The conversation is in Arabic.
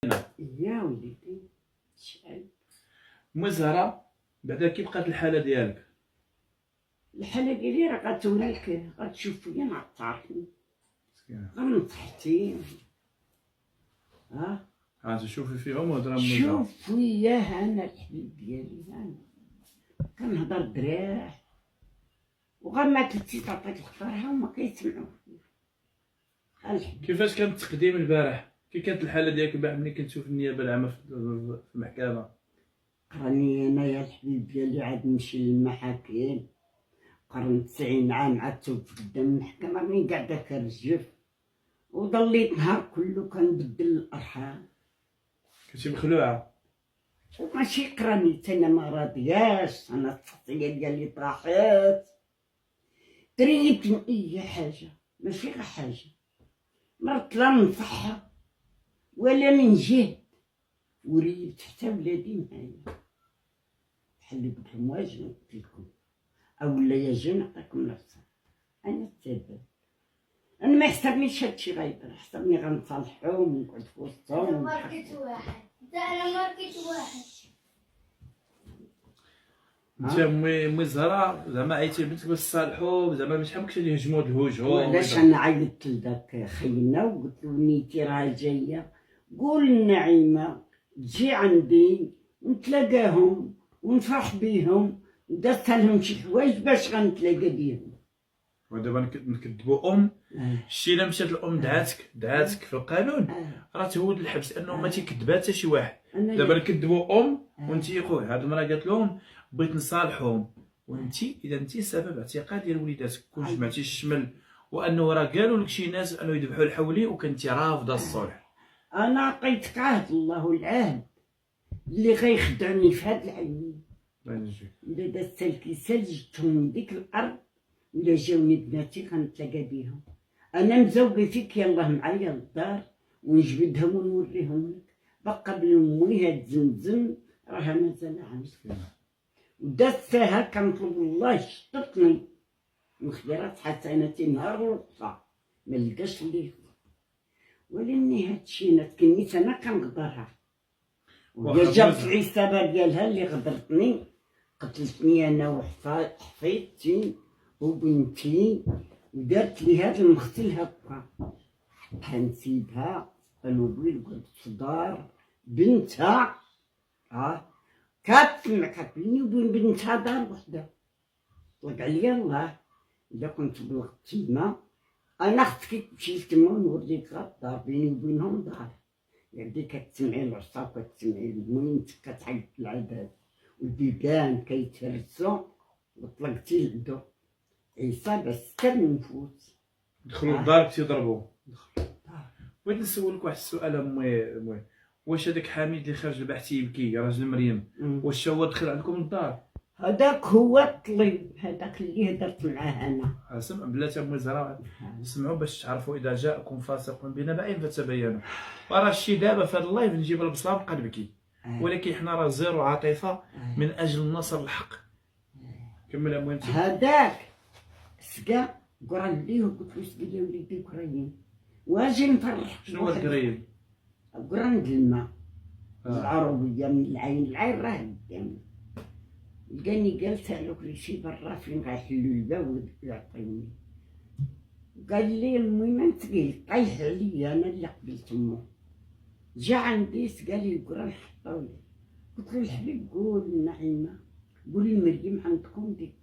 يا وليدي شحال أم زهرة، بعدا كي بقات الحالة ديالك؟ الحالة ديالي راه غتوريك، غتشوف فيا نعطرني مسكينة. غنضحكتي تشوفي فيهم وهضره أم زهرة. شوف فيا انا الحبيب ديالي، انا كنهضر دراح وغير ما كنتي تعطيك الخطرها وما كيسمعوا فيا الحبيب. كيفاش كان التقديم البارح؟ كي كانت الحالة ديالك البارح ملي كنتو في النيابة العامة في المحكمة؟ راني انا يا الحبيب ديالي عاد نمشي للمحاكم، قرن 90 عام عاد توقف قدام المحكمة، راني قاعدة كنرجف وضليت نهار كله كنبدل الأرحام. كنتي مخلوعة؟ وماشي قرانيت انا ما راضياش، انا الشخصية ديالي طاحت، تريبت من اي حاجة، ماشي غير حاجة مرت لا من صحة ولا من جهد، وريبت حتى ولادي معايا بحال قلت لهم واش قلت لكم اولا يا جا نعطيكم نفسها، انا السبب. انا ما يحسبنيش هادشي غيضر، حسبني غنصالحهم ونقعد في وسطهم. انا ماركت واحد، انا ماركت واحد. انت أم زهرة زعما عيطتي لبنتك باش تصالحوا، زعما ما تحبكش اللي يهجموا الهجوم؟ علاش انا عيطت لذاك خينا وقلت له نيتي راه جايه، قول لنعيمه تجي عندي ونتلاقاهم ونفرح بيهم، ودرت لهم شي حوايج باش غنتلاقى بيهم. ودابا نكذبوا شتي الا مشات الام دعاتك في القانون راه تهود الحبس، لانه ما تيكذبها حتى شي واحد. دابا نكذبوا وانت خويا هاد المراه قالت لهم بغيت نصالحهم، وانت اذا انت سبب اعتقال ديال وليداتك كون جمعتي الشمل، وانه راه قالوا لك شي ناس انه يذبحوا الحولي وكنتي رافضه الصلح. انا عطيتك عهد، الله العهد اللي غيخدعني في هاد العين. الله ينجيك. الا دازت الكيسه جبتهم من ديك الارض ولا جاوني بناتي غنتلاقى بيهم. انا مزوقه فيك يلاه معايا للدار ونجبدهم ونوريهم لك، بقى بلمي هاد زمزم راه مازال عندي، ودازتها كنطلب الله يشططني وخيرات حسناتي نهار ولقصه ما لقاش لي، ولاني هادشي انا تكنيت انا كنقدرها، وهي جابت العصابه ديالها اللي غدرتني، قتلتني انا وحفيدتي وبنتي، ودارت لي هاد المختل هكا، حتى نسيبها طنوبيل قعدت في دار بنتها، كانت بيني وبين بنتها دار وحده. طلق عليا الله الا كنت بلغت تما، انا اختك تمشي تما ونوريك الدار بيني وبينهم دار، يعني كتسمعي العصا وكتسمعي المهم كتعيط العباد والبيبان كيتهرسوا، وطلقتي لعدو عصابه 6 نفوس دخلوا لدارك تيضربوا. بغيت نسولك واحد السؤال امي، واش هذاك حميد اللي خرج البحث يبكي راجل مريم، واش هو دخل عندكم للدار؟ هذاك هو الطليب، هذاك اللي هدرت معاه انا. سمع بلاتي ام زهراء، سمعوا باش تعرفوا اذا جاءكم فاسق بنبأ فتبينوا. وراه شتي دابا في هذا اللايف نجيب البصله ونبقى نبكي، ولكن حنا راه زيرو عاطفه من اجل نصر الحق. كمل امي انت. هذاك سقا قران ليه وقلت له سقي لي وليدي كريم واجي نفرح. شنو هو الكريم؟ قران الماء العربيه من العين راه قدامي، لقاني جالسه على كرسي برا فين غيحلوا الباب ويعطيني، قال لي المهم ثقيل طيح عليا انا اللي قبلت امه، جا عندي سقى لي القران حطاولي، قلت له الحبيب قول لنعيمه قولي لمريم عندكم ديك